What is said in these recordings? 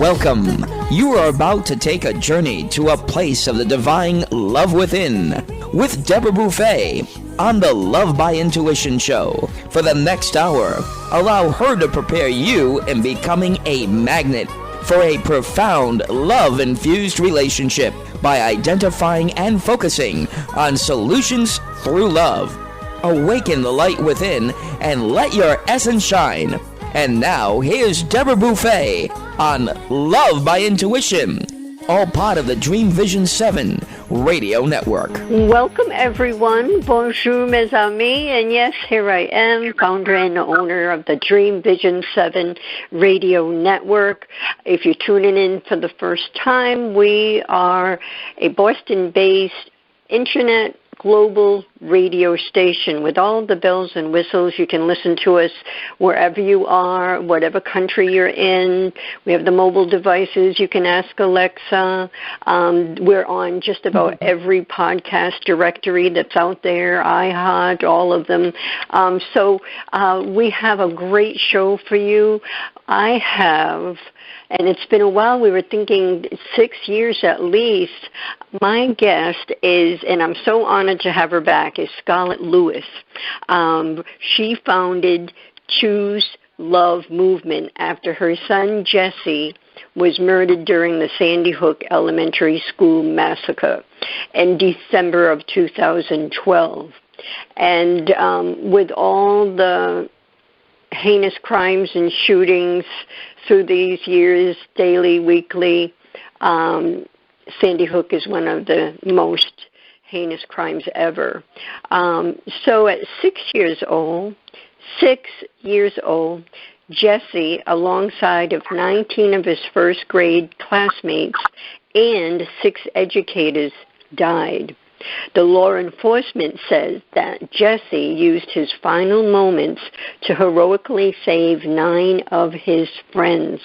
Welcome. You are about to take a journey to a place of the divine love within with Deborah Beauvais on the Love by Intuition show. For the next hour, allow her to prepare you in becoming a magnet for a profound love-infused relationship by identifying and focusing on solutions through love. Awaken the light within and let your essence shine. And now, here's Deborah Beauvais on Love by Intuition, all part of the Dream Vision 7 radio network. Welcome, everyone. Bonjour, mes amis. And yes, here I am, founder and owner of the Dream Vision 7 radio network. If you're tuning in for the first time, we are a Boston-based internet global radio station with all the bells and whistles. You can listen to us wherever you are, whatever country you're in. We have the mobile devices. You can ask Alexa. We're on just about every podcast directory that's out there, iHeart, all of them. So we have a great show for you. And it's been a while, we were thinking 6 years at least. My guest is, and I'm so honored to have her back, is Scarlett Lewis. She founded Choose Love Movement after her son Jesse was murdered during the Sandy Hook Elementary School massacre in December of 2012. And with all the heinous crimes and shootings through these years, daily, weekly, Sandy Hook is one of the most heinous crimes ever. So at 6 years old, Jesse, alongside of 19 of his first grade classmates and 6 educators, died. The law enforcement says that Jesse used his final moments to heroically save 9 of his friends.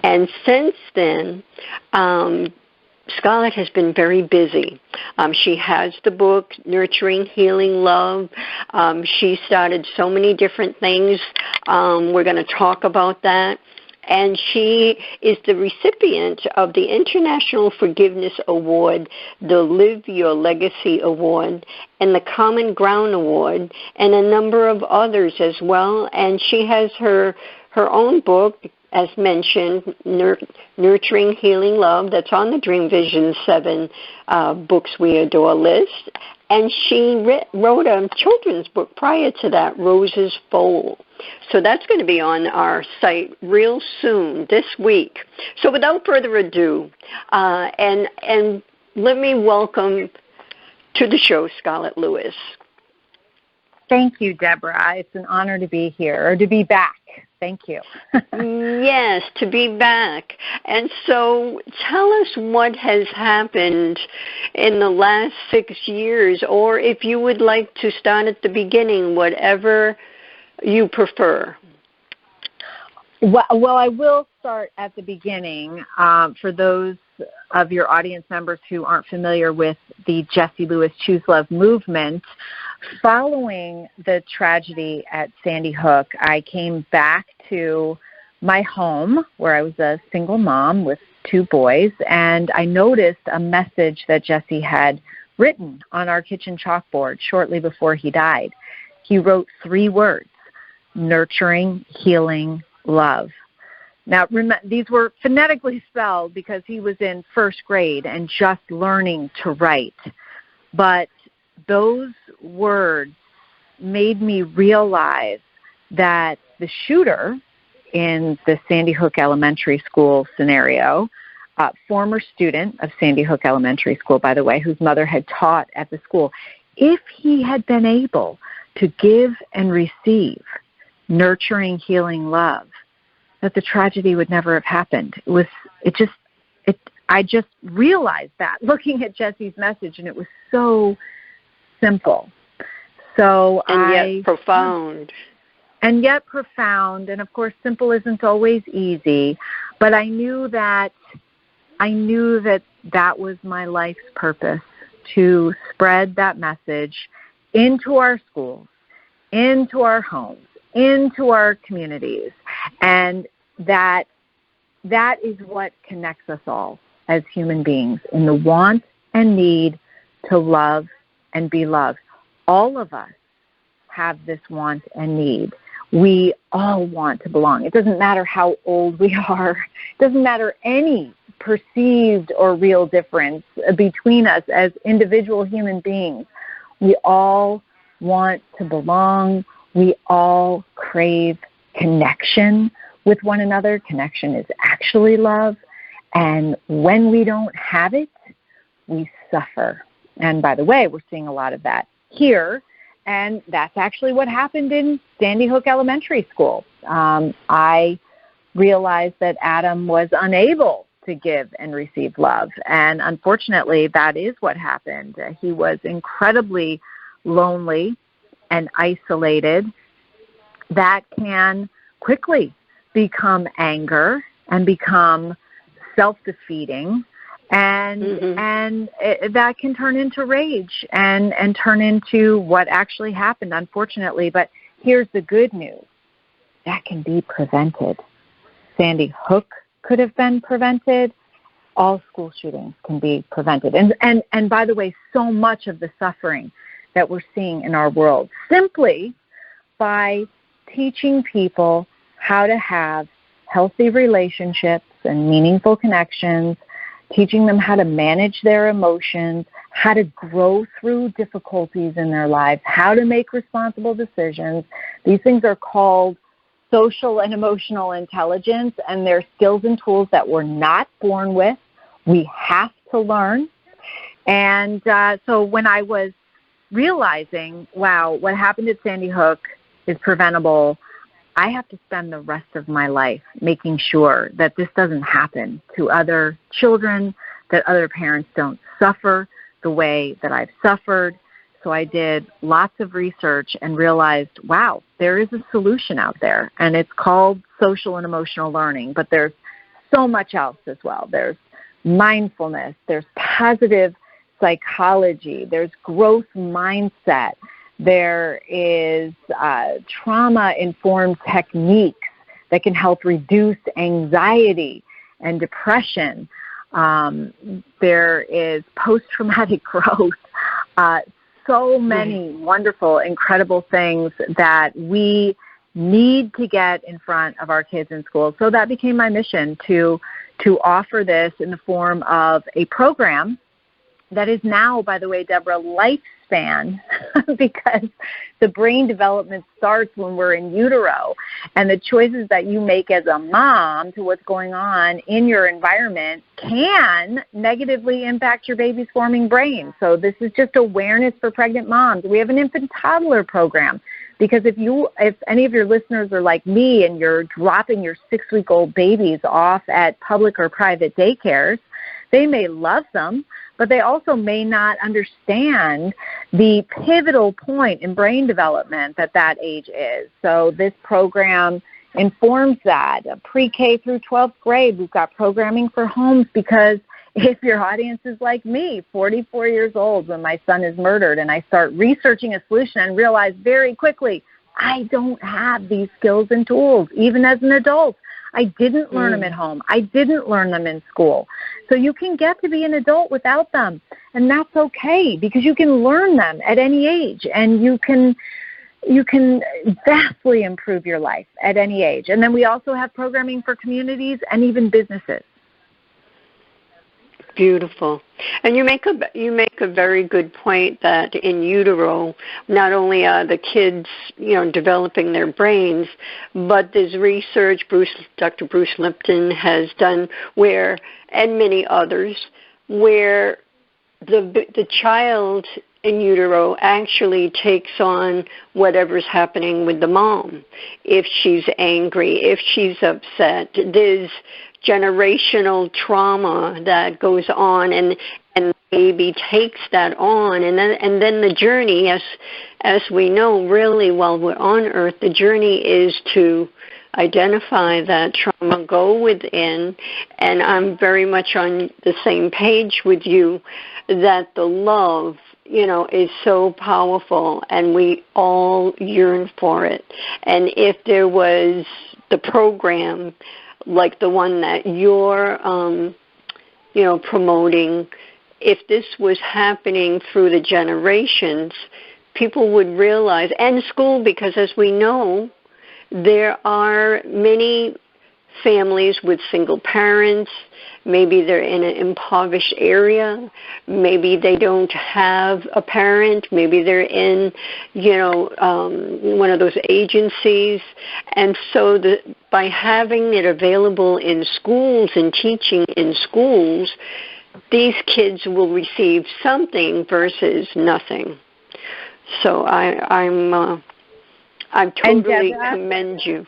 And since then, Scarlett has been very busy. She has the book, Nurturing Healing Love. She started so many different things. We're going to talk about that. And she is the recipient of the International Forgiveness Award, the Live Your Legacy Award, and the Common Ground Award, and a number of others as well. And she has her own book, as mentioned, Nurturing Healing Love, that's on the Dream Vision 7 Books We Adore list. And she wrote a children's book prior to that, Rose's Foal. So that's going to be on our site real soon, this week. So without further ado, and let me welcome to the show Scarlett Lewis. Thank you, Deborah. It's an honor to be here, or to be back. Thank you. Yes, to be back. And so tell us what has happened in the last 6 years, or if you would like to start at the beginning, whatever you prefer. Well, I will start at the beginning. For those of your audience members who aren't familiar with the Jesse Lewis Choose Love movement, following the tragedy at Sandy Hook, I came back to my home where I was a single mom with 2 boys, and I noticed a message that Jesse had written on our kitchen chalkboard shortly before he died. He wrote 3 words: nurturing, healing, love. Now, these were phonetically spelled because he was in first grade and just learning to write. But those words made me realize that the shooter in the Sandy Hook Elementary School scenario, former student of Sandy Hook Elementary School, by the way, whose mother had taught at the school, if he had been able to give and receive nurturing, healing love, that the tragedy would never have happened. I just realized that looking at Jesse's message, and it was so simple. Yet profound. And yet profound. And of course, simple isn't always easy, but I knew that that was my life's purpose, to spread that message into our schools, into our homes, into our communities, and that that is what connects us all as human beings, in the want and need to love and be loved. All of us have this want and need. We all want to belong. It doesn't matter how old we are. It doesn't matter any perceived or real difference between us as individual human beings. We all want to belong. We all crave connection with one another. Connection is actually love. And when we don't have it, we suffer. And by the way, we're seeing a lot of that here. And that's actually what happened in Sandy Hook Elementary School. I realized that Adam was unable to give and receive love. And unfortunately, that is what happened. He was incredibly lonely and isolated. That can quickly become anger and become self-defeating, and that can turn into rage and turn into what actually happened, unfortunately. But here's the good news. That can be prevented. Sandy Hook could have been prevented. All school shootings can be prevented. And by the way, so much of the suffering that we're seeing in our world, simply by teaching people how to have healthy relationships and meaningful connections, teaching them how to manage their emotions, how to grow through difficulties in their lives, how to make responsible decisions. These things are called social and emotional intelligence, and they're skills and tools that we're not born with. We have to learn. And so when I was realizing, wow, what happened at Sandy Hook is preventable, I have to spend the rest of my life making sure that this doesn't happen to other children, that other parents don't suffer the way that I've suffered. So I did lots of research and realized, wow, there is a solution out there, and it's called social and emotional learning, but there's so much else as well. There's mindfulness, there's positive psychology, there's growth mindset, there is trauma-informed techniques that can help reduce anxiety and depression. There is post-traumatic growth. So many wonderful, incredible things that we need to get in front of our kids in school. So that became my mission, to offer this in the form of a program that is now, by the way, Deborah, lifespan, because the brain development starts when we're in utero, and the choices that you make as a mom to what's going on in your environment can negatively impact your baby's forming brain. So this is just awareness for pregnant moms. We have an infant toddler program, because if any of your listeners are like me and you're dropping your 6-week-old babies off at public or private daycares, they may love them, but they also may not understand the pivotal point in brain development that age is. So this program informs that. Pre-K through 12th grade, we've got programming for homes, because if your audience is like me, 44 years old when my son is murdered, and I start researching a solution and realize very quickly, I don't have these skills and tools, even as an adult. I didn't learn them at home. I didn't learn them in school. So you can get to be an adult without them, and that's okay, because you can learn them at any age, and you can vastly improve your life at any age. And then we also have programming for communities and even businesses. Beautiful. And you make a very good point that in utero, not only are the kids, developing their brains, but there's research Dr. Bruce Lipton has done and many others, where the child in utero actually takes on whatever's happening with the mom. If she's angry, if she's upset, there's generational trauma that goes on, and the baby takes that on, and then the journey, as we know, really, while we're on earth, the journey is to identify that trauma, go within, and I'm very much on the same page with you that the love, is so powerful, and we all yearn for it. And if there was the program like the one that you're, promoting, if this was happening through the generations, people would realize, and school, because as we know, there are many families with single parents. Maybe they're in an impoverished area. Maybe they don't have a parent. Maybe they're in, one of those agencies. And so by having it available in schools and teaching in schools, these kids will receive something versus nothing. So I totally commend you.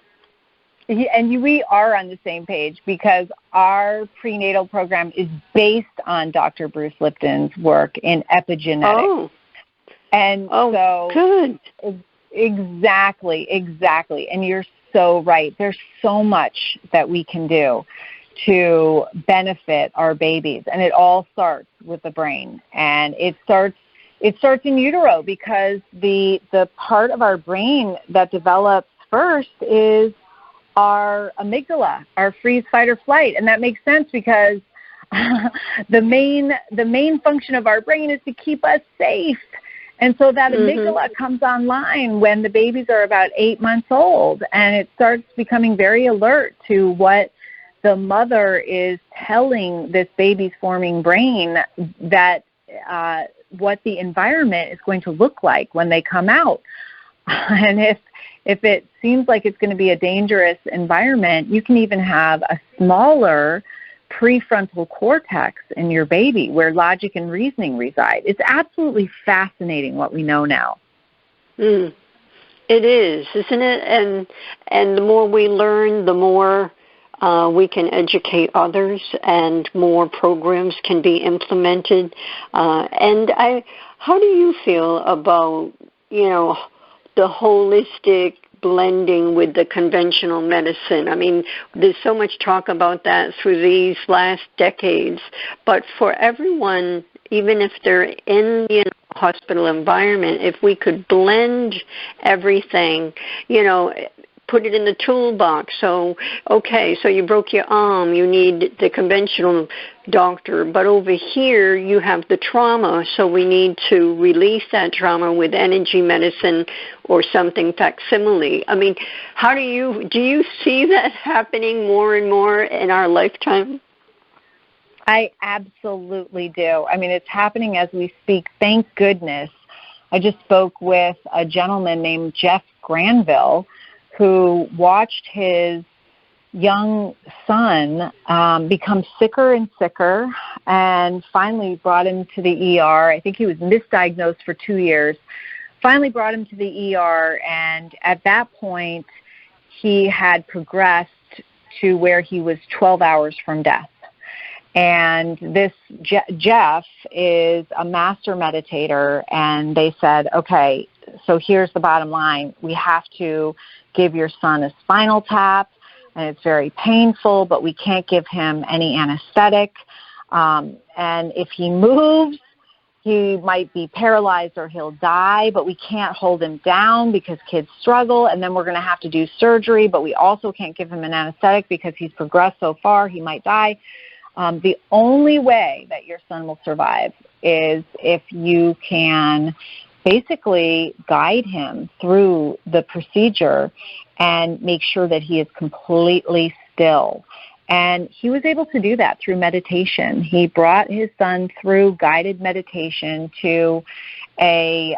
And we are on the same page because our prenatal program is based on Dr. Bruce Lipton's work in epigenetics. Oh. And so good. Exactly. And you're so right. There's so much that we can do to benefit our babies. And it all starts with the brain. And it starts in utero because the part of our brain that develops first is our amygdala, our freeze, fight, or flight. And that makes sense because the main function of our brain is to keep us safe. And so that amygdala comes online when the babies are about 8 months old, and it starts becoming very alert to what the mother is telling this baby's forming brain that what the environment is going to look like when they come out. And if it seems like it's going to be a dangerous environment, you can even have a smaller prefrontal cortex in your baby where logic and reasoning reside. It's absolutely fascinating what we know now. It is, isn't it? And the more we learn, the more we can educate others, and more programs can be implemented. How do you feel about, the holistic blending with the conventional medicine? I mean, there's so much talk about that through these last decades, but for everyone, even if they're in the hospital environment, if we could blend everything, put it in the toolbox. So you broke your arm, you need the conventional doctor, but over here you have the trauma, so we need to release that trauma with energy medicine or something facsimile. I mean, do you see that happening more and more in our lifetime? I absolutely do. I mean, it's happening as we speak. Thank goodness. I just spoke with a gentleman named Jeff Granville who watched his young son become sicker and sicker, and finally brought him to the ER. I think he was misdiagnosed for 2 years. Finally brought him to the ER, and at that point, he had progressed to where he was 12 hours from death. And this Jeff is a master meditator, and they said, okay, so here's the bottom line. We have to give your son a spinal tap, and it's very painful, but we can't give him any anesthetic. And if he moves, he might be paralyzed or he'll die, but we can't hold him down because kids struggle, and then we're going to have to do surgery, but we also can't give him an anesthetic because he's progressed so far, he might die. The only way that your son will survive is if you can basically guide him through the procedure and make sure that he is completely still. And he was able to do that through meditation. He brought his son through guided meditation to a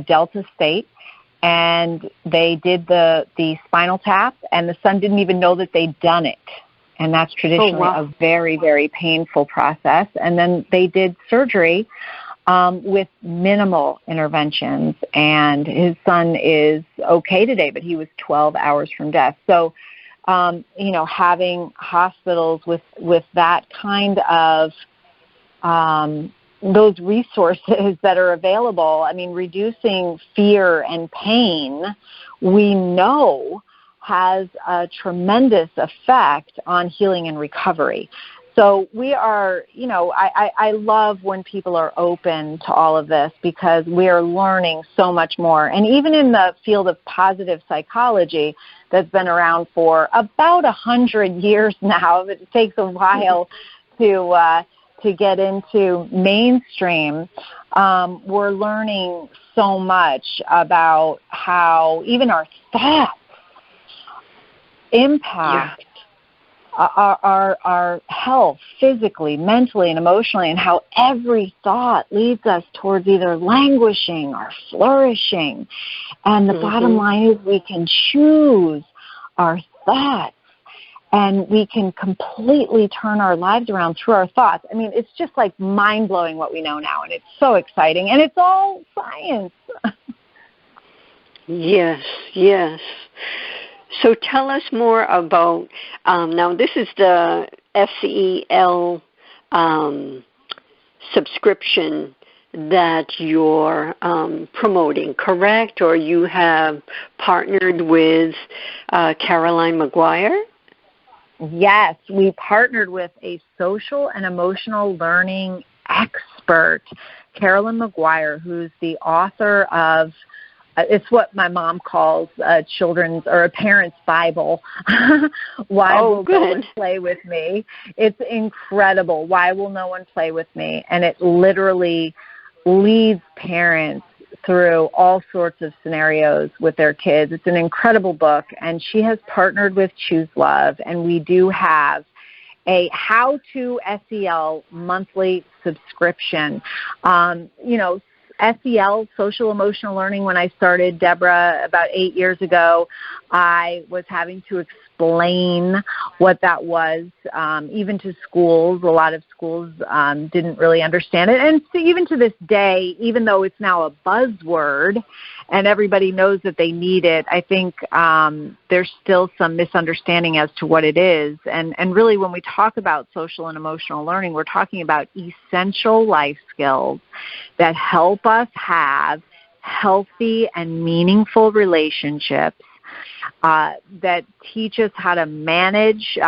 delta state, and they did the spinal tap, and the son didn't even know that they'd done it. And that's traditionally a very, very painful process. And then they did surgery with minimal interventions, and his son is okay today, but he was 12 hours from death. So, having hospitals with that kind of those resources that are available, I mean, reducing fear and pain, we know has a tremendous effect on healing and recovery. So we are, I love when people are open to all of this because we are learning so much more. And even in the field of positive psychology that's been around for about 100 years now, it takes a while to get into mainstream, we're learning so much about how even our thoughts impact our health physically, mentally, and emotionally, and how every thought leads us towards either languishing or flourishing. And the bottom line is we can choose our thoughts, and we can completely turn our lives around through our thoughts. I mean, it's just like mind-blowing what we know now, and it's so exciting, and it's all science. Yes. So tell us more about, now this is the FCEL subscription that you're promoting, correct? Or you have partnered with Caroline McGuire? Yes, we partnered with a social and emotional learning expert, Caroline McGuire, who's the author of it's what my mom calls children's or a parent's Bible. Why will no one play with me? It's incredible. Why will no one play with me? And it literally leads parents through all sorts of scenarios with their kids. It's an incredible book, and she has partnered with Choose Love, and we do have a How to SEL monthly subscription. SEL, social emotional learning, when I started, Deborah, about 8 years ago, I was having to explain what that was, even to schools. A lot of schools didn't really understand it. And so even to this day, even though it's now a buzzword and everybody knows that they need it, I think there's still some misunderstanding as to what it is. And really, when we talk about social and emotional learning, we're talking about essential life skills that help us have healthy and meaningful relationships, that teach us how to manage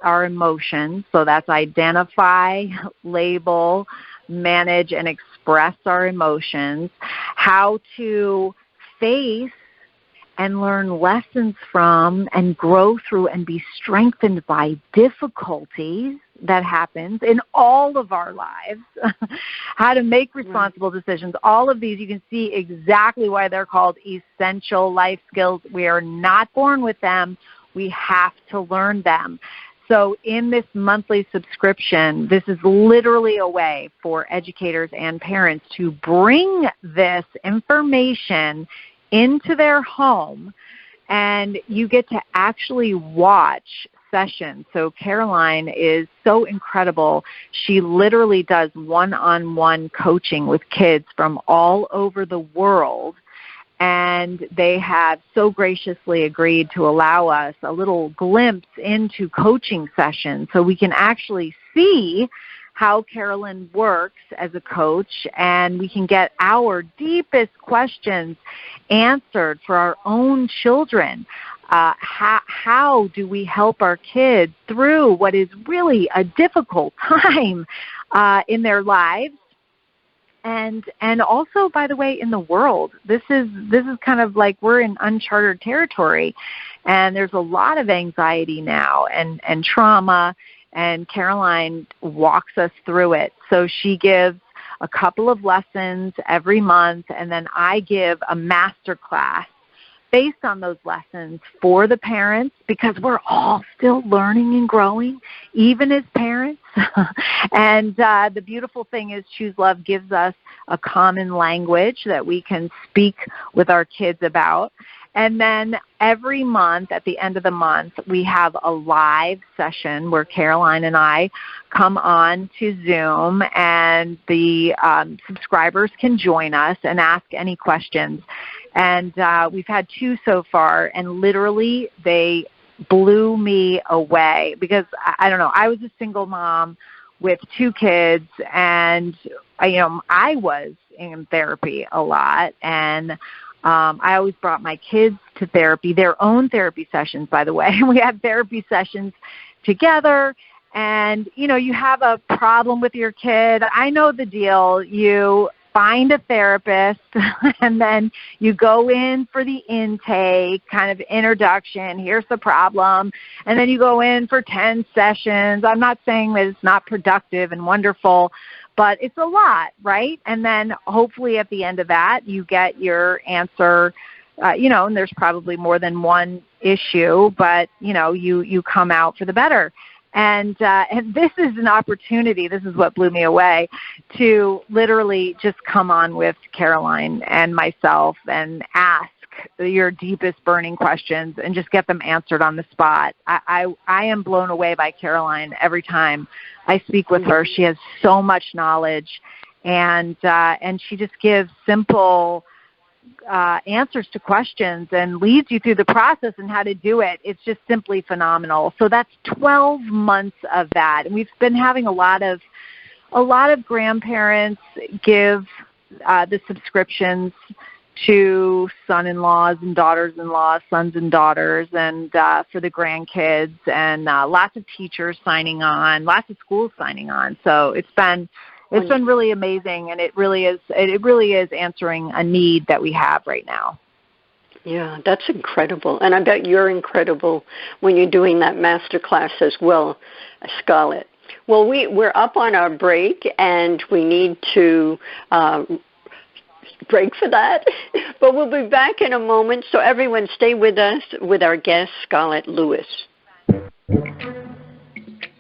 our emotions. So that's identify, label, manage, and express our emotions, how to face and learn lessons from and grow through and be strengthened by difficulties that happens in all of our lives, how to make responsible decisions. All of these, you can see exactly why they're called essential life skills. We are not born with them. We have to learn them. So in this monthly subscription, this is literally a way for educators and parents to bring this information into their home, and you get to actually watch sessions. So Caroline is so incredible. She literally does one-on-one coaching with kids from all over the world, and they have so graciously agreed to allow us a little glimpse into coaching sessions so we can actually see how Caroline works as a coach, and we can get our deepest questions answered for our own children. How do we help our kids through what is really a difficult time in their lives? And also, by the way, in the world, this is kind of like we're in uncharted territory, and there's a lot of anxiety now and trauma, and Caroline walks us through it. So she gives a couple of lessons every month, and then I give a master class based on those lessons for the parents, because we're all still learning and growing, even as parents. And the beautiful thing is Choose Love gives us a common language that we can speak with our kids about. And then every month, at the end of the month, we have a live session where Caroline and I come on to Zoom, and the subscribers can join us and ask any questions. And we've had 2 so far, and literally they blew me away because, I don't know, I was a single mom with 2 kids, and I was in therapy a lot, and I always brought my kids to therapy, their own therapy sessions, by the way. We had therapy sessions together, and, you have a problem with your kid. I know the deal. You find a therapist, and then you go in for the intake, kind of introduction, here's the problem, and then you go in for 10 sessions. I'm not saying that it's not productive and wonderful, but it's a lot, right? And then hopefully at the end of that, you get your answer, and there's probably more than one issue, but, you come out for the better. And this is an opportunity, this is what blew me away, to literally just come on with Caroline and myself and ask your deepest burning questions and just get them answered on the spot. I am blown away by Caroline every time I speak with her. She has so much knowledge, and she just gives simple answers to questions and leads you through the process and how to do it. It's just simply phenomenal. So that's 12 months of that. And we've been having a lot of grandparents give the subscriptions to son-in-laws and daughters-in-law, sons and daughters, and for the grandkids, and lots of teachers signing on, lots of schools signing on. So it's been really amazing, and it really is answering a need that we have right now. Yeah, that's incredible. And I bet you're incredible when you're doing that master class as well, Scarlett. Well, we're up on our break, and we need to break for that. But we'll be back in a moment, so everyone stay with us with our guest, Scarlett Lewis.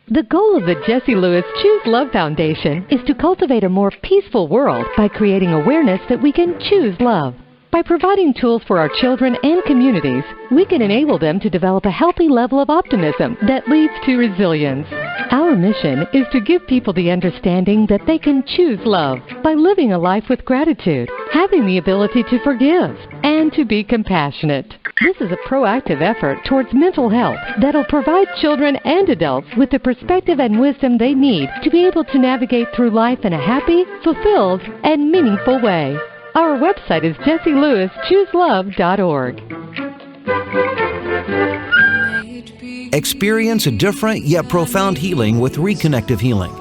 The goal of the Jessie Lewis Choose Love Foundation is to cultivate a more peaceful world by creating awareness that we can choose love. By providing tools for our children and communities, we can enable them to develop a healthy level of optimism that leads to resilience. Our mission is to give people the understanding that they can choose love by living a life with gratitude, having the ability to forgive, and to be compassionate. This is a proactive effort towards mental health that'll provide children and adults with the perspective and wisdom they need to be able to navigate through life in a happy, fulfilled, and meaningful way. Our website is jessieLewisChooseLove.org. Experience a different yet profound healing with Reconnective Healing.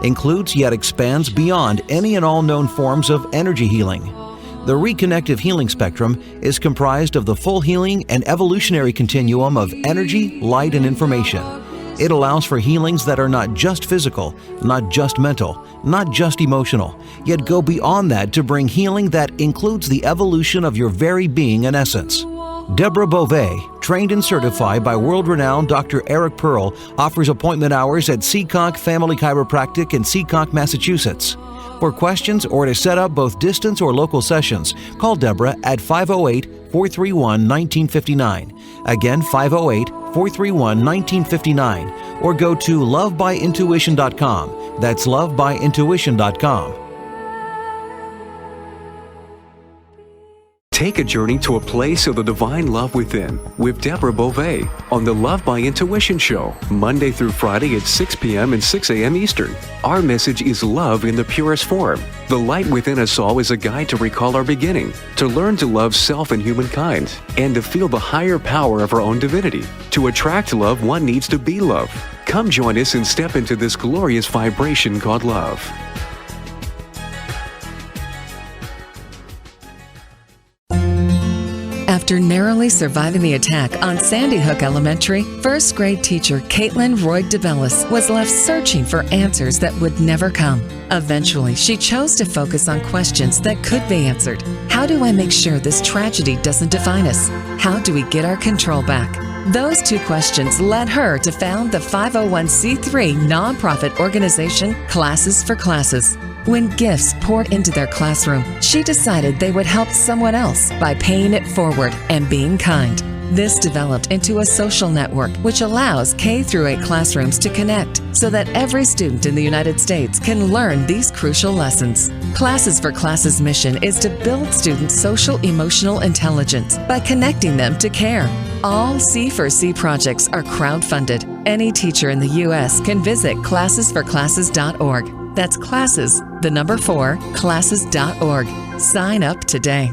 Includes yet expands beyond any and all known forms of energy healing. The Reconnective Healing spectrum is comprised of the full healing and evolutionary continuum of energy, light, and information. It allows for healings that are not just physical, not just mental, not just emotional, yet go beyond that to bring healing that includes the evolution of your very being and essence. Deborah Beauvais, trained and certified by world-renowned Dr. Eric Pearl, offers appointment hours at Seekonk Family Chiropractic in Seekonk, Massachusetts. For questions or to set up both distance or local sessions, call Deborah at 508-431-1959. Again, 508-431-1959. Or go to lovebyintuition.com. That's lovebyintuition.com. Take a journey to a place of the divine love within with Deborah Beauvais on the Love by Intuition Show, Monday through Friday at 6 p.m. and 6 a.m. Eastern. Our message is love in the purest form. The light within us all is a guide to recall our beginning, to learn to love self and humankind, and to feel the higher power of our own divinity. To attract love, one needs to be love. Come join us and step into this glorious vibration called love. After narrowly surviving the attack on Sandy Hook Elementary, first grade teacher Caitlin Roy DeBellis was left searching for answers that would never come. Eventually, she chose to focus on questions that could be answered. How do I make sure this tragedy doesn't define us? How do we get our control back? Those two questions led her to found the 501c3 nonprofit organization Classes for Classes. When gifts poured into their classroom, she decided they would help someone else by paying it forward and being kind. This developed into a social network which allows K-8 classrooms to connect so that every student in the United States can learn these crucial lessons. Classes for Classes' mission is to build students' social-emotional intelligence by connecting them to care. All C4C projects are crowdfunded. Any teacher in the U.S. can visit classesforclasses.org. That's classes, the number 4, classes.org. Sign up today.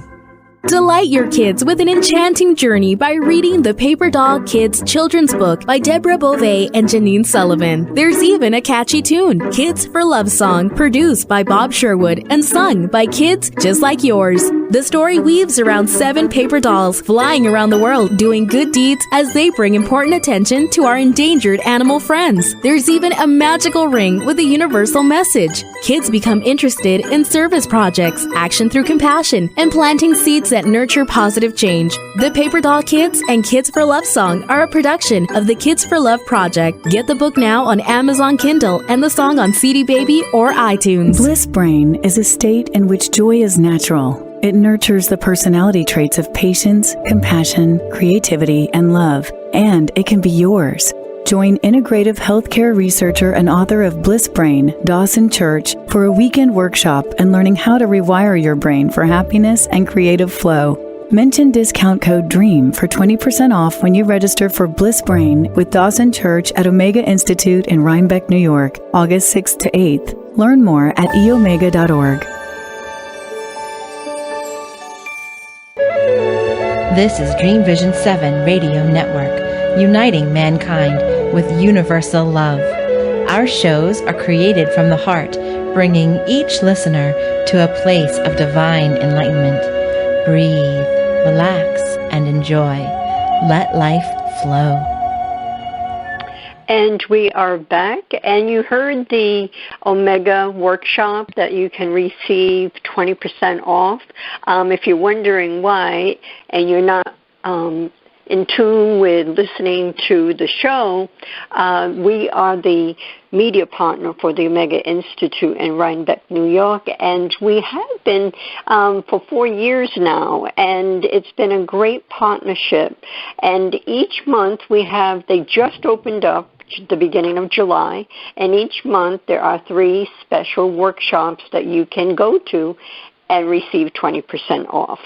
Delight your kids with an enchanting journey by reading the Paper Doll Kids children's book by Deborah Beauvais and Janine Sullivan. There's even a catchy tune, Kids for Love Song, produced by Bob Sherwood and sung by kids just like yours. The story weaves around 7 paper dolls flying around the world doing good deeds as they bring important attention to our endangered animal friends. There's even a magical ring with a universal message. Kids become interested in service projects, action through compassion, and planting seeds that nurture positive change. The Paper Doll Kids and Kids for Love Song are a production of the Kids for Love Project. Get the book now on Amazon Kindle and the song on CD Baby or iTunes. Bliss Brain is a state in which joy is natural. It nurtures the personality traits of patience, compassion, creativity, and love, and it can be yours. Join integrative healthcare researcher and author of Bliss Brain, Dawson Church, for a weekend workshop and learning how to rewire your brain for happiness and creative flow. Mention discount code DREAM for 20% off when you register for Bliss Brain with Dawson Church at Omega Institute in Rhinebeck, New York, August 6th to 8th. Learn more at eomega.org. This is Dream Vision 7 Radio Network, uniting mankind with universal love. Our shows are created from the heart, bringing each listener to a place of divine enlightenment. Breathe, relax, and enjoy. Let life flow. And we are back, and you heard the Omega workshop that you can receive 20% off. If you're wondering why, and you're not in tune with listening to the show, we are the media partner for the Omega Institute in Rhinebeck, New York, and we have been for 4 years now, and it's been a great partnership. And each month they just opened up the beginning of July, and each month there are 3 special workshops that you can go to and receive 20% off.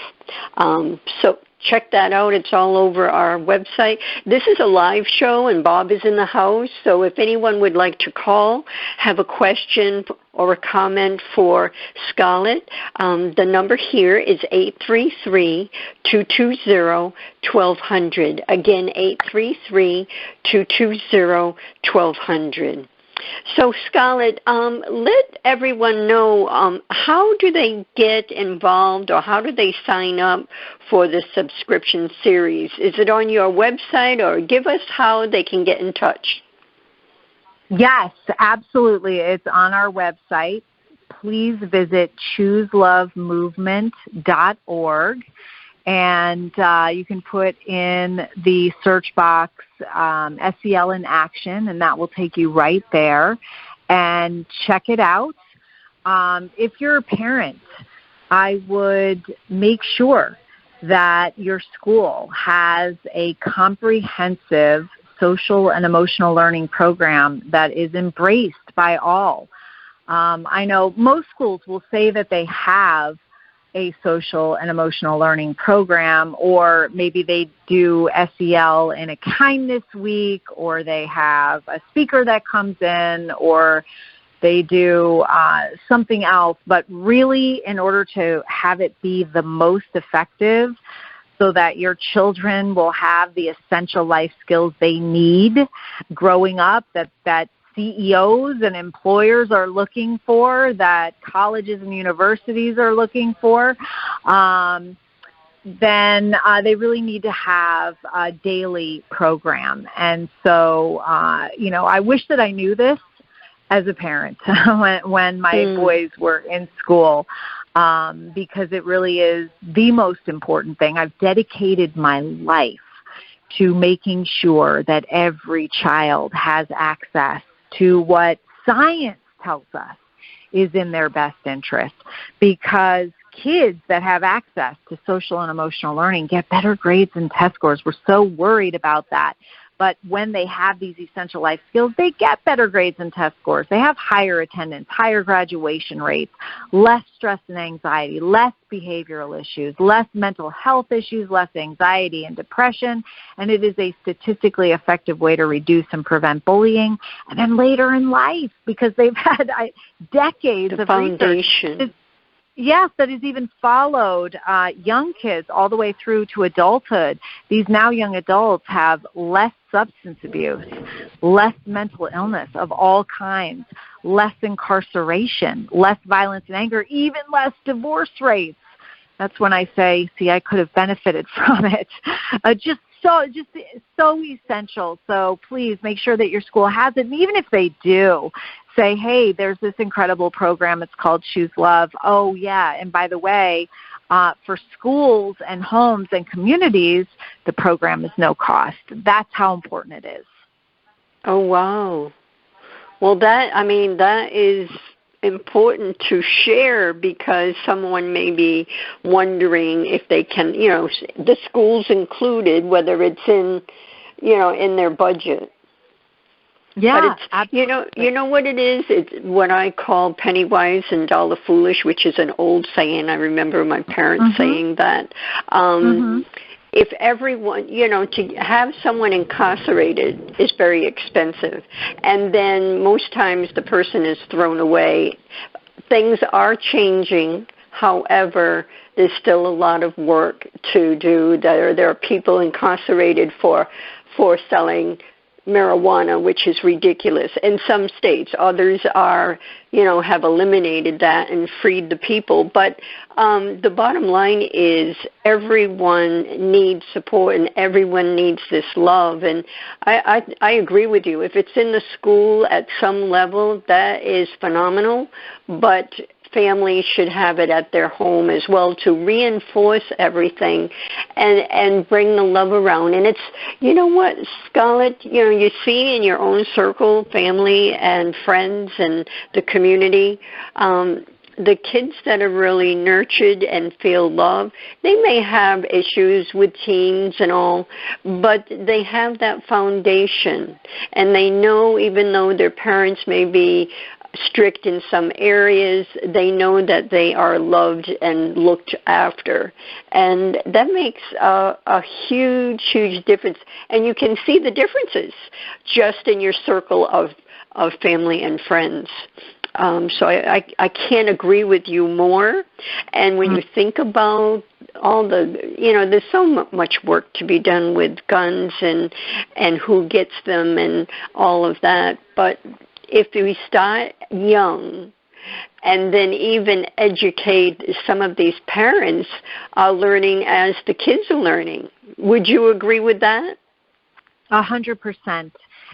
So check that out. It's all over our website. This is a live show, and Bob is in the house, so if anyone would like to call, have a question or a comment for Scarlett, the number here is 833-220-1200. Again, 833-220-1200. So, Scarlett, let everyone know how do they get involved, or how do they sign up for the subscription series? Is it on your website, or give us how they can get in touch? Yes, absolutely. It's on our website. Please visit chooselovemovement.org. And you can put in the search box SEL in action, and that will take you right there. And check it out. If you're a parent, I would make sure that your school has a comprehensive social and emotional learning program that is embraced by all. I know most schools will say that they have a social and emotional learning program, or maybe they do SEL in a kindness week, or they have a speaker that comes in, or they do something else. But really, in order to have it be the most effective, so that your children will have the essential life skills they need growing up, that CEOs and employers are looking for, that colleges and universities are looking for, then they really need to have a daily program. And so, I wish that I knew this as a parent when my boys were in school, because it really is the most important thing. I've dedicated my life to making sure that every child has access to what science tells us is in their best interest, because kids that have access to social and emotional learning get better grades and test scores. We're so worried about that. But when they have these essential life skills, they get better grades and test scores. They have higher attendance, higher graduation rates, less stress and anxiety, less behavioral issues, less mental health issues, less anxiety and depression. And it is a statistically effective way to reduce and prevent bullying. And then later in life, because they've had decades of foundation. research. Yes, that has even followed young kids all the way through to adulthood. These now young adults have less substance abuse, less mental illness of all kinds, less incarceration, less violence and anger, even less divorce rates. That's when I say, see, I could have benefited from it. Just so essential. So please make sure that your school has it. And even if they do, say, hey, there's this incredible program. It's called Choose Love. Oh, yeah. And by the way, for schools and homes and communities, the program is no cost. That's how important it is. Oh, wow. Well, that is important to share, because someone may be wondering if they can, the schools included, whether it's in their budget. Yeah, but it's, absolutely. You know what it is? It's what I call penny wise and dollar foolish, which is an old saying. I remember my parents saying that. If everyone, to have someone incarcerated is very expensive, and then most times the person is thrown away. Things are changing. However, there's still a lot of work to do. There are people incarcerated for selling marijuana, which is ridiculous in some states. Others are, have eliminated that and freed the people. But the bottom line is everyone needs support and everyone needs this love. And I agree with you. If it's in the school at some level, that is phenomenal. But families should have it at their home as well to reinforce everything and bring the love around. And it's, you know what, Scarlett, you see in your own circle, family and friends and the community, the kids that are really nurtured and feel love, they may have issues with teens and all, but they have that foundation. And they know, even though their parents may be strict in some areas, they know that they are loved and looked after. And that makes a huge, huge difference. And you can see the differences just in your circle of family and friends. So I can't agree with you more. And when you think about all the, there's so much work to be done with guns and who gets them and all of that. But if we start young and then even educate, some of these parents are learning as the kids are learning. Would you agree with that? 100%.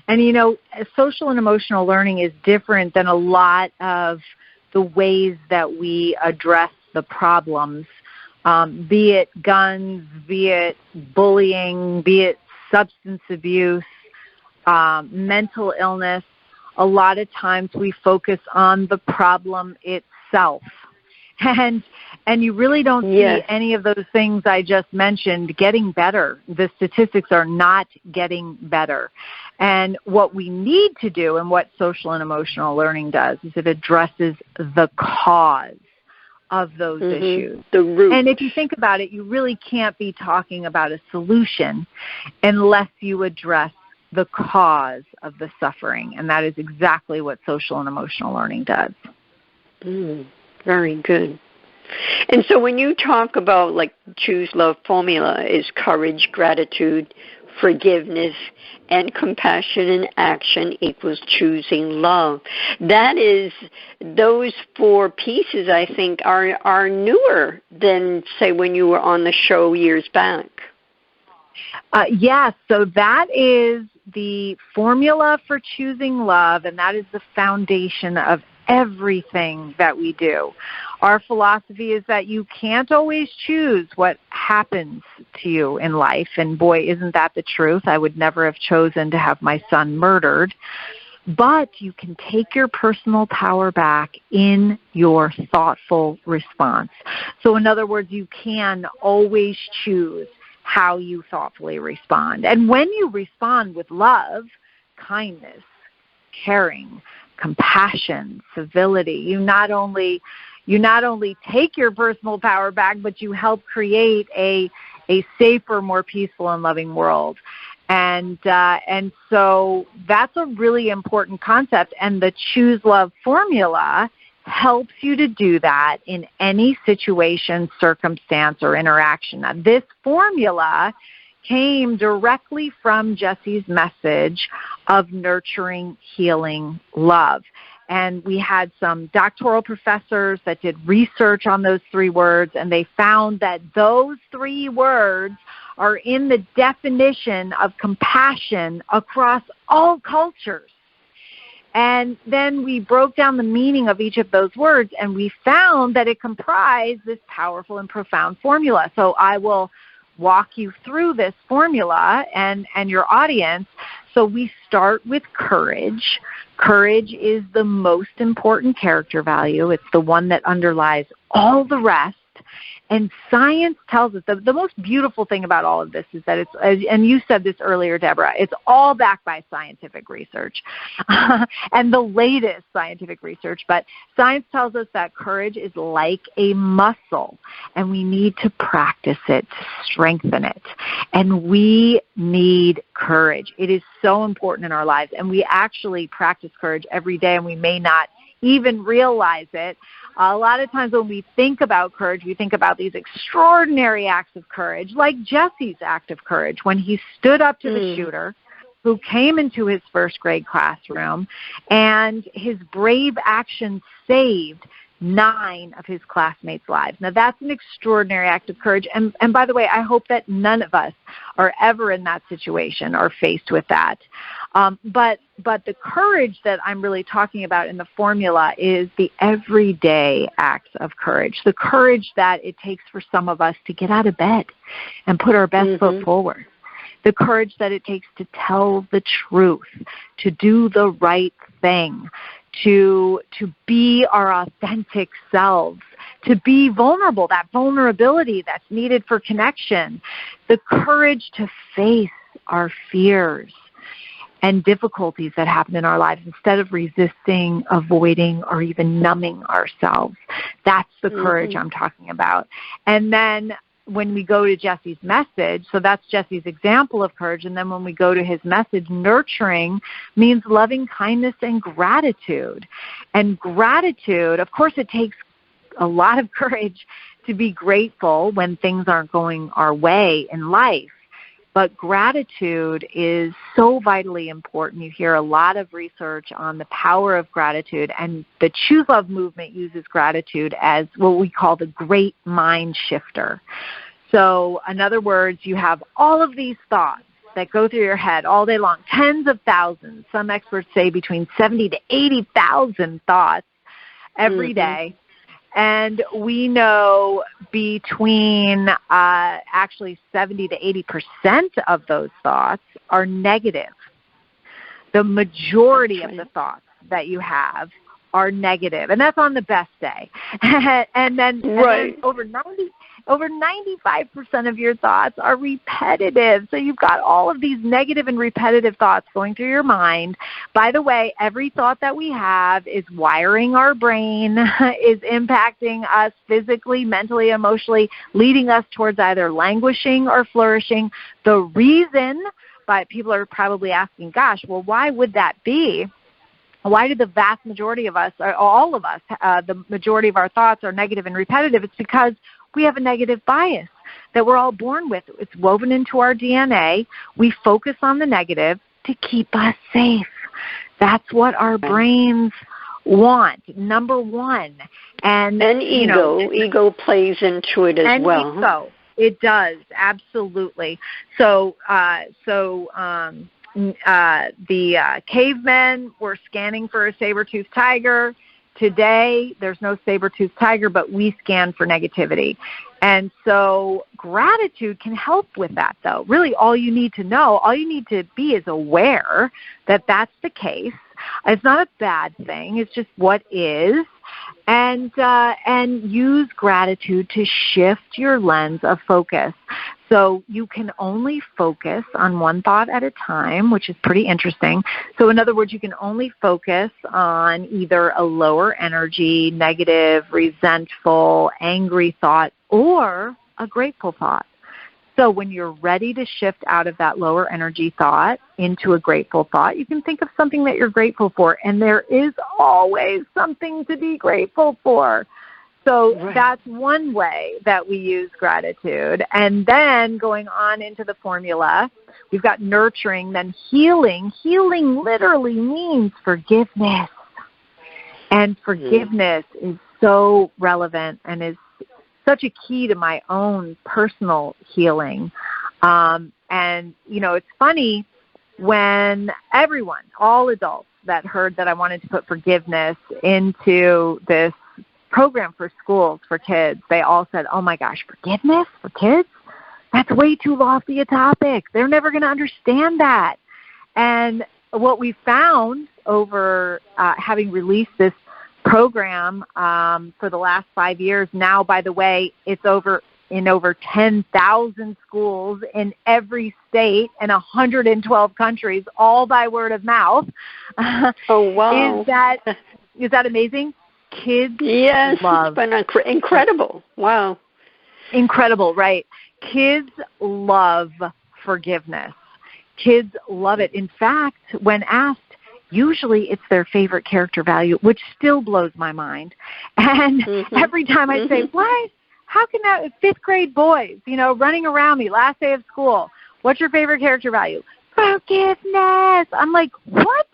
And, social and emotional learning is different than a lot of the ways that we address the problems, be it guns, be it bullying, be it substance abuse, mental illness. A lot of times we focus on the problem itself. And you really don't see any of those things I just mentioned getting better. The statistics are not getting better. And what we need to do, and what social and emotional learning does, is it addresses the cause of those issues. The root. And if you think about it, you really can't be talking about a solution unless you address the cause of the suffering, and that is exactly what social and emotional learning does. Very good. And so when you talk about, like, Choose Love formula is courage, gratitude, forgiveness, and compassion in action equals choosing love. That is, those 4 pieces, I think, are newer than, say, when you were on the show years back. Yes, so that is the formula for choosing love, and that is the foundation of everything that we do. Our philosophy is that you can't always choose what happens to you in life, and boy, isn't that the truth. I would never have chosen to have my son murdered. But you can take your personal power back in your thoughtful response. So in other words, you can always choose how you thoughtfully respond. And when you respond with love, kindness, caring, compassion, civility, you not only take your personal power back, but you help create a safer, more peaceful and loving world. And so that's a really important concept. And the Choose Love formula helps you to do that in any situation, circumstance, or interaction. Now, this formula came directly from Jesse's message of nurturing, healing, love. And we had some doctoral professors that did research on those 3 words, and they found that those 3 words are in the definition of compassion across all cultures. And then we broke down the meaning of each of those words, and we found that it comprised this powerful and profound formula. So I will walk you through this formula and your audience. So we start with courage. Courage is the most important character value. It's the one that underlies all the rest. And science tells us the most beautiful thing about all of this is that it's, and you said this earlier, Deborah, it's all backed by scientific research and the latest scientific research. But science tells us that courage is like a muscle, and we need to practice it to strengthen it. And we need courage. It is so important in our lives, and we actually practice courage every day, and we may not even realize it. A lot of times when we think about courage, we think about these extraordinary acts of courage, like Jesse's act of courage when he stood up to the shooter who came into his first grade classroom, and his brave action saved 9 of his classmates' lives. Now, that's an extraordinary act of courage. And by the way, I hope that none of us are ever in that situation or faced with that. But the courage that I'm really talking about in the formula is the everyday acts of courage, the courage that it takes for some of us to get out of bed and put our best foot forward, the courage that it takes to tell the truth, to do the right thing, to be our authentic selves, to be vulnerable, that vulnerability that's needed for connection, the courage to face our fears and difficulties that happen in our lives instead of resisting, avoiding, or even numbing ourselves. That's the courage I'm talking about. And then when we go to Jesse's message, so that's Jesse's example of courage, and then when we go to his message, nurturing means loving kindness and gratitude. And gratitude, of course, it takes a lot of courage to be grateful when things aren't going our way in life. But gratitude is so vitally important. You hear a lot of research on the power of gratitude, and the Choose Love movement uses gratitude as what we call the great mind shifter. So, in other words, you have all of these thoughts that go through your head all day long, tens of thousands. Some experts say between 70 to 80,000 thoughts every day. And we know between actually 70 to 80% of those thoughts are negative. The majority of the thoughts that you have are negative, and that's on the best day. and then over 95% of your thoughts are repetitive. So you've got all of these negative and repetitive thoughts going through your mind. By the way, every thought that we have is wiring our brain, is impacting us physically, mentally, emotionally, leading us towards either languishing or flourishing. The reason, but people are probably asking, gosh, well, why would that be? Why do the vast majority of us, or all of us, the majority of our thoughts are negative and repetitive? It's because we have a negative bias that we're all born with. It's woven into our DNA. We focus on the negative to keep us safe. That's what our brains want, number one. And ego plays into it as well. Ego. It does, absolutely. So the cavemen were scanning for a saber-toothed tiger. Today, there's no saber-toothed tiger, but we scan for negativity. And so gratitude can help with that, though. Really, all you need to know, all you need to be is aware that that's the case. It's not a bad thing. It's just what is. And use gratitude to shift your lens of focus. So you can only focus on one thought at a time, which is pretty interesting. So in other words, you can only focus on either a lower energy, negative, resentful, angry thought, or a grateful thought. So when you're ready to shift out of that lower energy thought into a grateful thought, you can think of something that you're grateful for, and there is always something to be grateful for. So that's one way that we use gratitude. And then going on into the formula, we've got nurturing, then healing. Healing literally means forgiveness. And forgiveness is so relevant and is such a key to my own personal healing. And, you know, it's funny when everyone, all adults that heard that I wanted to put forgiveness into this program for schools for kids, they all said, oh my gosh, forgiveness for kids? That's way too lofty a topic. They're never going to understand that. And what we found over having released this program for the last 5 years. Now, by the way, it's in over 10,000 schools in every state and 112 countries, all by word of mouth. Oh, wow. Is that amazing? Kids love. It's been incredible. Wow. Incredible, right. Kids love forgiveness. Kids love it. In fact, when asked, usually it's their favorite character value, which still blows my mind. And every time I say, why? How can that, 5th grade boys, you know, running around me last day of school, what's your favorite character value? Forgiveness. I'm like, what?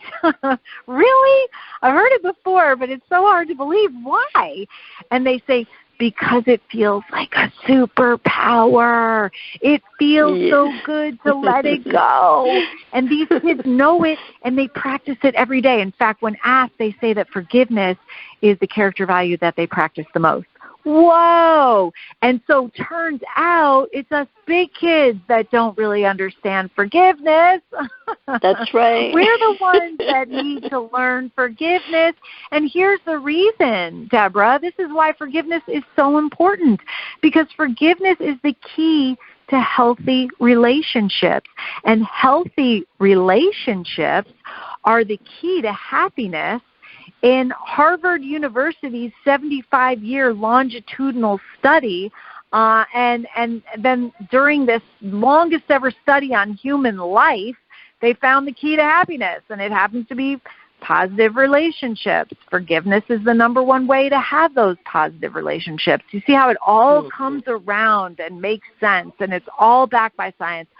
Really? I've heard it before, but it's so hard to believe. Why? And they say, because it feels like a superpower. It feels so good to let it go. And these kids know it, and they practice it every day. In fact, when asked, they say that forgiveness is the character value that they practice the most. Whoa! And so turns out it's us big kids that don't really understand forgiveness. That's right. We're the ones that need to learn forgiveness. And here's the reason, Deborah. This is why forgiveness is so important, because forgiveness is the key to healthy relationships. And healthy relationships are the key to happiness. In Harvard University's 75-year longitudinal study, and then during this longest ever study on human life, they found the key to happiness, and it happens to be positive relationships. Forgiveness is the number one way to have those positive relationships. You see how it all comes around and makes sense, and it's all backed by science.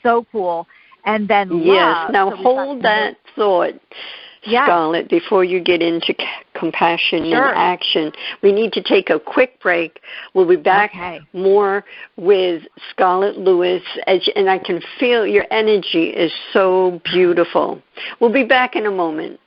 So cool. And then love. Yes. Now hold that thought, Scarlett, before you get into compassion and action. We need to take a quick break. We'll be back more with Scarlett Lewis, and I can feel your energy is so beautiful. We'll be back in a moment.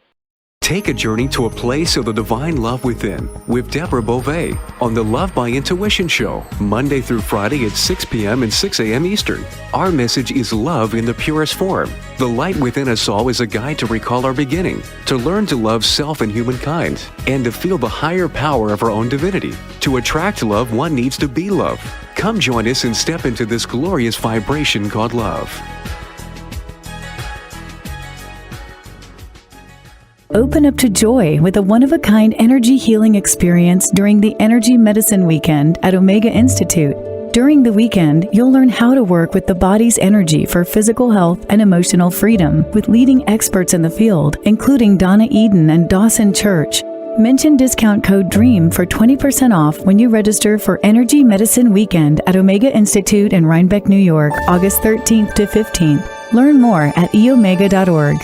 Take a journey to a place of the divine love within with Deborah Beauvais on the Love by Intuition Show, Monday through Friday at 6 p.m. and 6 a.m. Eastern. Our message is love in the purest form. The light within us all is a guide to recall our beginning, to learn to love self and humankind, and to feel the higher power of our own divinity. To attract love, one needs to be love. Come join us and step into this glorious vibration called love. Open up to joy with a one-of-a-kind energy healing experience during the Energy Medicine Weekend at Omega Institute. During the weekend, you'll learn how to work with the body's energy for physical health and emotional freedom with leading experts in the field, including Donna Eden and Dawson Church. Mention discount code DREAM for 20% off when you register for Energy Medicine Weekend at Omega Institute in Rhinebeck, New York, August 13th to 15th. Learn more at eomega.org.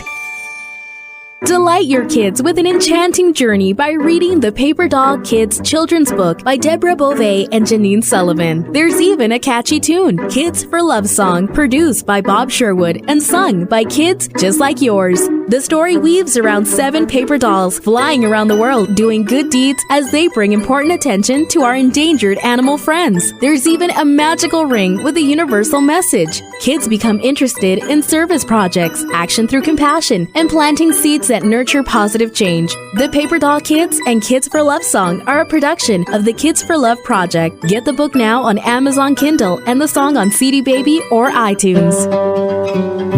Delight your kids with an enchanting journey by reading the Paper Doll Kids Children's Book by Deborah Beauvais and Janine Sullivan. There's even a catchy tune, Kids for Love Song, produced by Bob Sherwood and sung by kids just like yours. The story weaves around 7 paper dolls flying around the world doing good deeds as they bring important attention to our endangered animal friends. There's even a magical ring with a universal message. Kids become interested in service projects, action through compassion, and planting seeds that nurture positive change. The Paper Doll Kids and Kids for Love Song are a production of the Kids for Love Project. Get the book now on Amazon Kindle and the song on CD Baby or iTunes.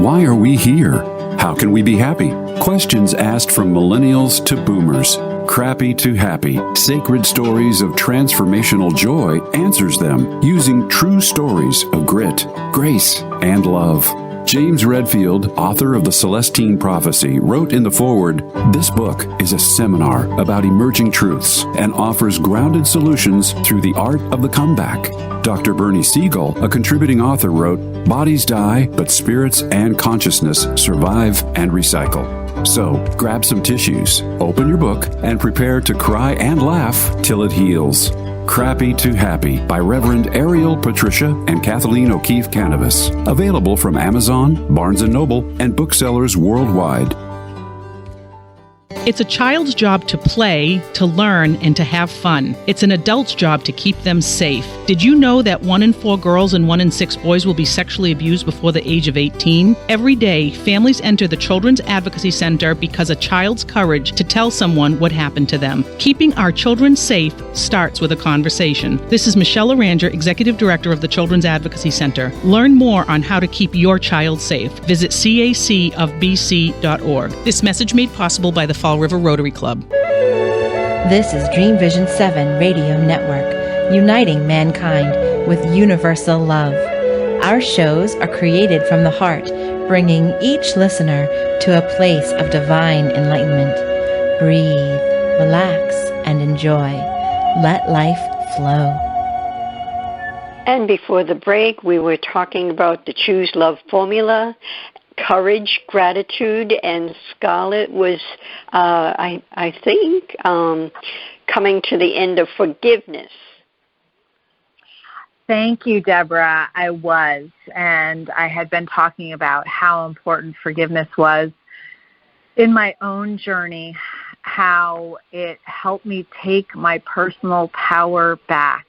Why are we here? How can we be happy? Questions asked from millennials to boomers. Crappy to Happy, Sacred Stories of Transformational Joy answers them using true stories of grit, grace, and love. James Redfield, author of The Celestine Prophecy, wrote in the foreword, "This book is a seminar about emerging truths and offers grounded solutions through the art of the comeback." Dr. Bernie Siegel, a contributing author, wrote, "Bodies die, but spirits and consciousness survive and recycle." So, grab some tissues, open your book, and prepare to cry and laugh till it heals. Crappy to Happy by Reverend Ariel Patricia and Kathleen O'Keefe Cannabis. Available from Amazon, Barnes & Noble, and booksellers worldwide. It's a child's job to play, to learn, and to have fun. It's an adult's job to keep them safe. Did you know that 1 in 4 girls and 1 in 6 boys will be sexually abused before the age of 18? Every day, families enter the Children's Advocacy Center because a child's courage to tell someone what happened to them. Keeping our children safe starts with a conversation. This is Michelle Aranger, Executive Director of the Children's Advocacy Center. Learn more on how to keep your child safe. Visit cacofbc.org. This message made possible by the Fall River Rotary Club. This is Dream Vision 7 Radio Network, uniting mankind with universal love. Our shows are created from the heart, bringing each listener to a place of divine enlightenment. Breathe, relax, and enjoy. Let life flow. And before the break, we were talking about the Choose Love formula, courage, gratitude, and Scarlett was, I think, coming to the end of forgiveness. Thank you, Deborah. I was, and I had been talking about how important forgiveness was in my own journey, how it helped me take my personal power back.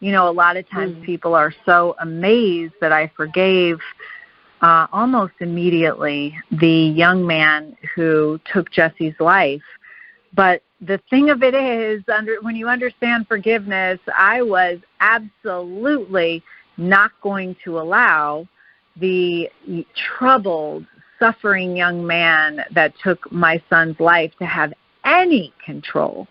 You know, a lot of times people are so amazed that I forgave almost immediately the young man who took Jesse's life. But the thing of it is, when you understand forgiveness, I was absolutely not going to allow the troubled, suffering young man that took my son's life to have any control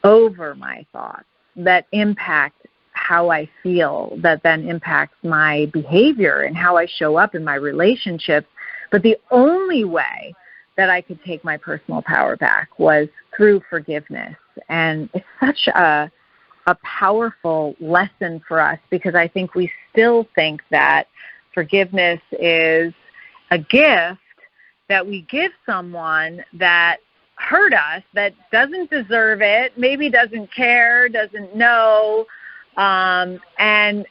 over my thoughts that impact how I feel, that then impacts my behavior and how I show up in my relationships. But the only way that I could take my personal power back was through forgiveness. And it's such a powerful lesson for us, because I think we still think that forgiveness is a gift that we give someone that hurt us, that doesn't deserve it, maybe doesn't care, doesn't know. And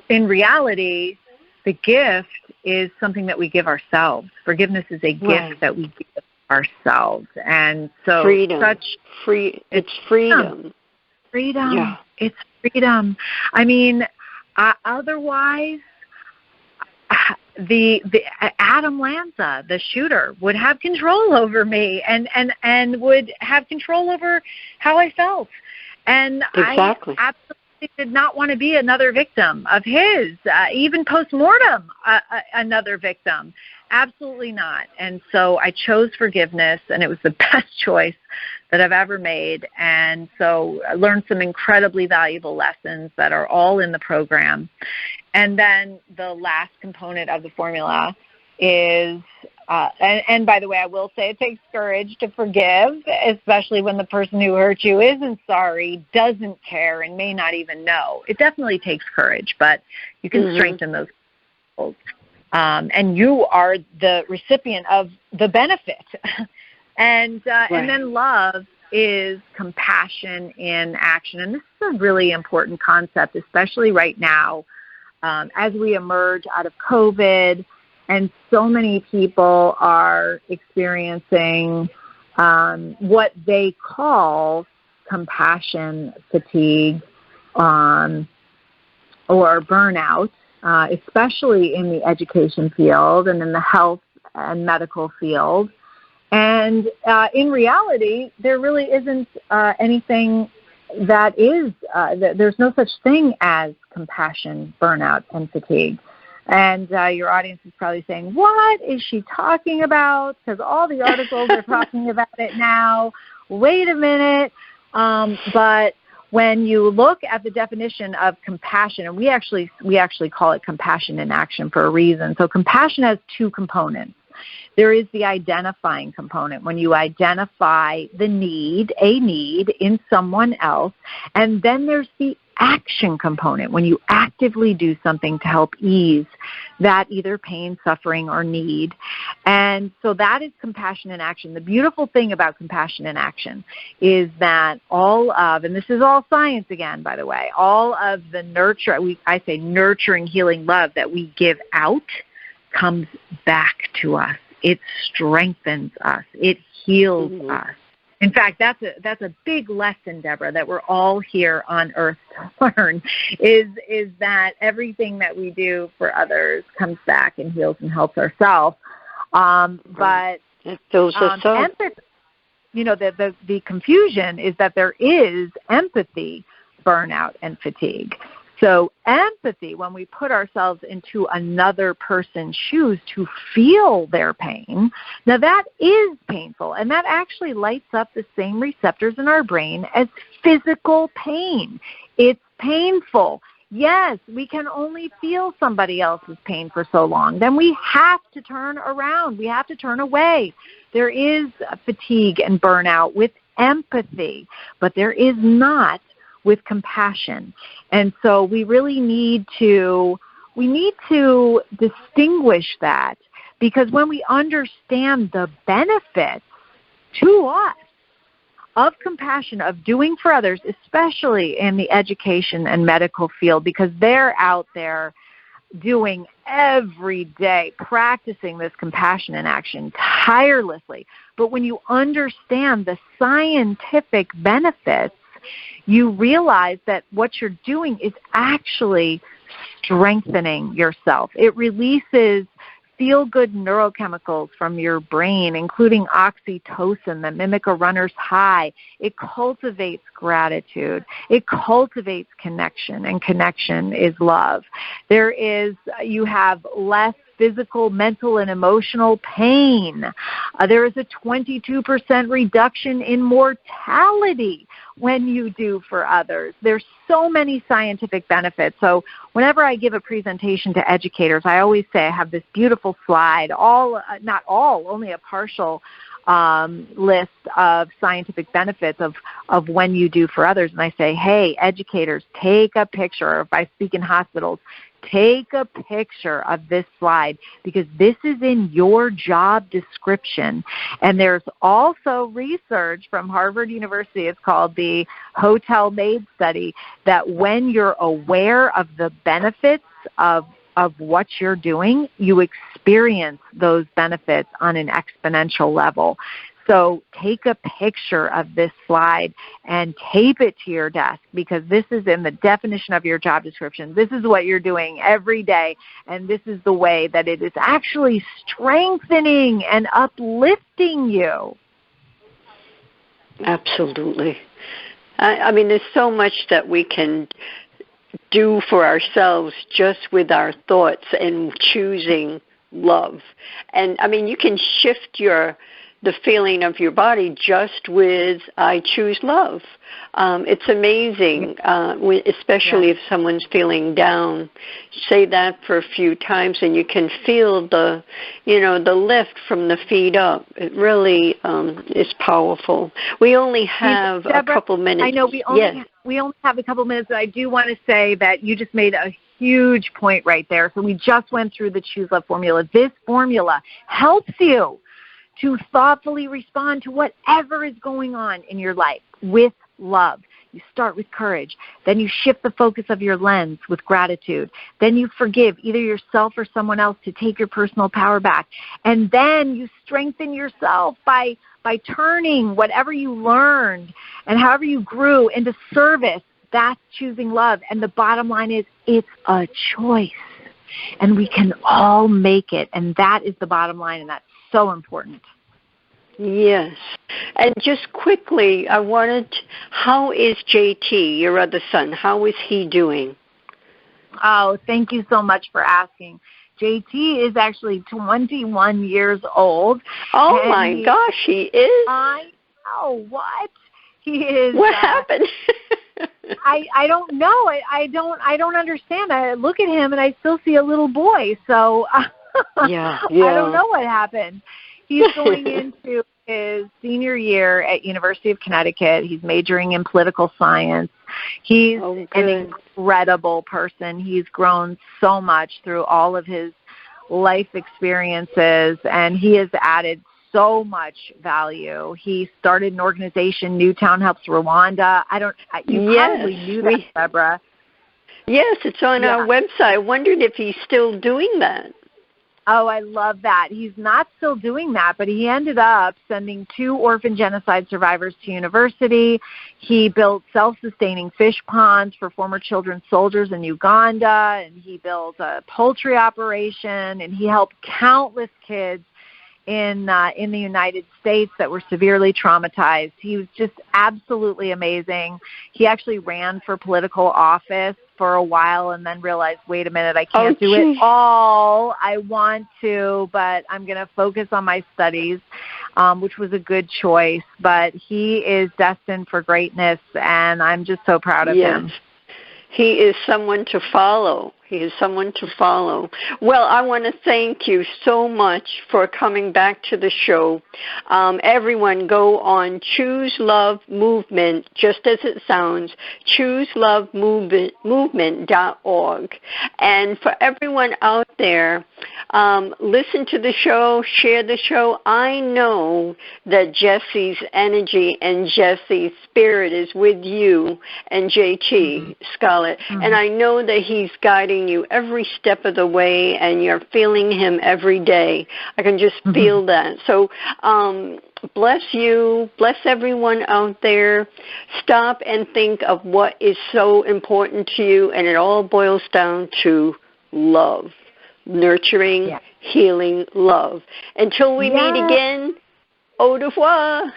in reality, the gift is something that we give ourselves. Forgiveness is a gift that we give ourselves. And so it's freedom. Freedom. Yeah. It's freedom. I mean, otherwise, the Adam Lanza, the shooter, would have control over me and would have control over how I felt. And exactly. I absolutely did not want to be another victim of his, even post-mortem, another victim. Absolutely not. And so I chose forgiveness, and it was the best choice that I've ever made. And so I learned some incredibly valuable lessons that are all in the program. And then the last component of the formula is, and by the way, I will say it takes courage to forgive, especially when the person who hurt you isn't sorry, doesn't care, and may not even know. It definitely takes courage, but you can strengthen those goals. And you are the recipient of the benefit. And then love is compassion in action. And this is a really important concept, especially right now, as we emerge out of COVID. And so many people are experiencing what they call compassion fatigue or burnout, especially in the education field and in the health and medical field. And in reality, there really isn't anything that is, there's no such thing as compassion, burnout, and fatigue. And your audience is probably saying, what is she talking about? Because all the articles are talking about it now. wait a minute. But when you look at the definition of compassion, and we actually call it compassion in action for a reason. So compassion has two components. There is the identifying component, when you identify a need in someone else, and then there's the action component, when you actively do something to help ease that either pain, suffering, or need. And so that is compassion in action. The beautiful thing about compassion in action is that all of, and this is all science again, by the way, all of the nurturing, healing love that we give out comes back to us. It strengthens us. It heals us. In fact, that's a big lesson, Deborah, that we're all here on earth to learn, is that everything that we do for others comes back and heals and helps ourselves. But it fills us up. The confusion is that there is empathy, burnout, and fatigue. So empathy, when we put ourselves into another person's shoes to feel their pain, now that is painful, and that actually lights up the same receptors in our brain as physical pain. It's painful. Yes, we can only feel somebody else's pain for so long. Then we have to turn around. We have to turn away. There is fatigue and burnout with empathy, but there is not with compassion. And so we really need to distinguish that, because when we understand the benefits to us of compassion, of doing for others, especially in the education and medical field, because they're out there doing every day, practicing this compassion in action tirelessly. But when you understand the scientific benefits, you realize that what you're doing is actually strengthening yourself. It releases feel-good neurochemicals from your brain, including oxytocin that mimic a runner's high. It cultivates gratitude. It cultivates connection, and connection is love. You have less physical, mental, and emotional pain. There is a 22% reduction in mortality when you do for others. There's so many scientific benefits. So whenever I give a presentation to educators, I always say I have this beautiful slide, only a partial list of scientific benefits of when you do for others. And I say, hey, educators, take a picture. Or if I speak in hospitals, take a picture of this slide, because this is in your job description. And there's also research from Harvard University, it's called the Hotel Maid Study, that when you're aware of the benefits of what you're doing, you experience those benefits on an exponential level. So take a picture of this slide and tape it to your desk, because this is in the definition of your job description. This is what you're doing every day, and this is the way that it is actually strengthening and uplifting you. Absolutely. I mean, there's so much that we can do for ourselves just with our thoughts and choosing love. And, I mean, you can shift the feeling of your body just with I choose love. It's amazing, especially if someone's feeling down. Say that for a few times, and you can feel the lift from the feet up. It really is powerful. We only have a couple minutes. I know we only have a couple minutes, but I do want to say that you just made a huge point right there. So we just went through the Choose Love formula. This formula helps you to thoughtfully respond to whatever is going on in your life with love. You start with courage. Then you shift the focus of your lens with gratitude. Then you forgive either yourself or someone else to take your personal power back. And then you strengthen yourself by turning whatever you learned and however you grew into service. That's choosing love. And the bottom line is, it's a choice. And we can all make it. And that is the bottom line, and that's so important. Yes. And just quickly, how is JT, your other son, how is he doing? Oh, thank you so much for asking. JT is actually 21 years old. Oh, my gosh, he is? I no, what? He is. What happened? I don't know. I don't understand. I look at him and I still see a little boy. So yeah. I don't know what happened. He's going into his senior year at University of Connecticut. He's majoring in political science. He's an incredible person. He's grown so much through all of his life experiences, and he has added so much value. He started an organization, Newtown Helps Rwanda. You probably knew that, Deborah. Yes, it's on our website. I wondered if he's still doing that. Oh, I love that. He's not still doing that, but he ended up sending 2 orphan genocide survivors to university. He built self-sustaining fish ponds for former children's soldiers in Uganda, and he built a poultry operation, and he helped countless kids in the United States that were severely traumatized. He was just absolutely amazing. He actually ran for political office for a while and then realized, wait a minute, I can't do it all. I want to, but I'm going to focus on my studies, which was a good choice. But he is destined for greatness, and I'm just so proud of him. He is someone to follow. He is someone to follow. Well, I want to thank you so much for coming back to the show. Everyone go on Choose Love Movement, just as it sounds, chooselovemovement.org. And for everyone out there, listen to the show, share the show. I know that Jesse's energy and Jesse's spirit is with you and JT, Scarlett. And I know that he's guiding you every step of the way, and you're feeling him every day. I can just feel that. So bless you, bless everyone out there. Stop and think of what is so important to you, and it all boils down to love, nurturing, healing love. Until we meet again, au revoir.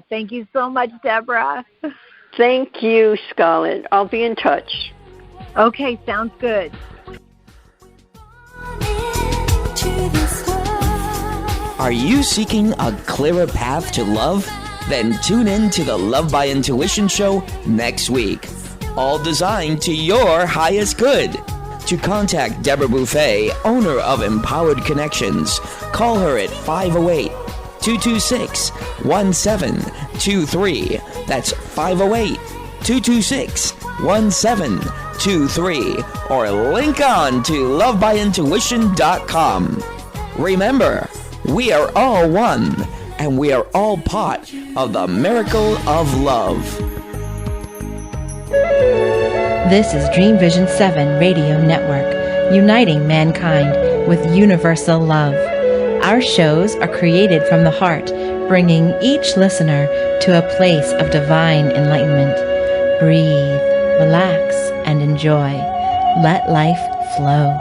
Thank you so much, Deborah. Thank you, Scarlett. I'll be in touch. Okay, sounds good. Are you seeking a clearer path to love? Then tune in to the Love by Intuition show next week. All designed to your highest good. To contact Deborah Beauvais, owner of Empowered Connections, call her at 508-226-1723. That's 508-226-1723. Or link on to lovebyintuition.com. Remember, we are all one, and we are all part of the miracle of love. This is Dream Vision 7 Radio Network, uniting mankind with universal love. Our shows are created from the heart, bringing each listener to a place of divine enlightenment. Breathe, relax, and enjoy. Let life flow.